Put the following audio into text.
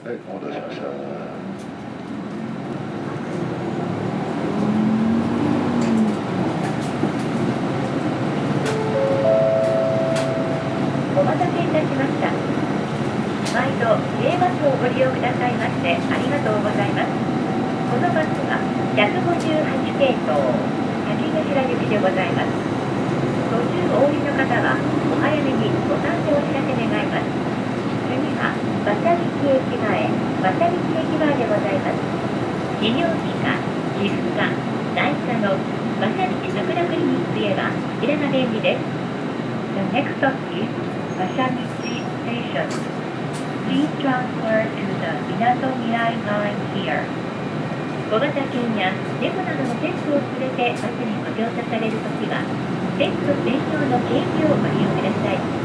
はい、お待たせしました。お待たせいたしました。毎度 J バスをご利用くださいましてありがとうございます。このバスは158系統滝頭行きでございます。途中お降りの方はお早めにご参照お知らせ願います。次は馬車道駅前でございます。泌尿器科、皮膚科、内科の馬車道桜クリニックへはこちらが便利です。The next stop is 馬車道 Station. Please transfer to the みなとみらい line here. 小型犬や猫などのペットを連れてバスにご乗車されるときは、ペット専用のケージをご利用ください。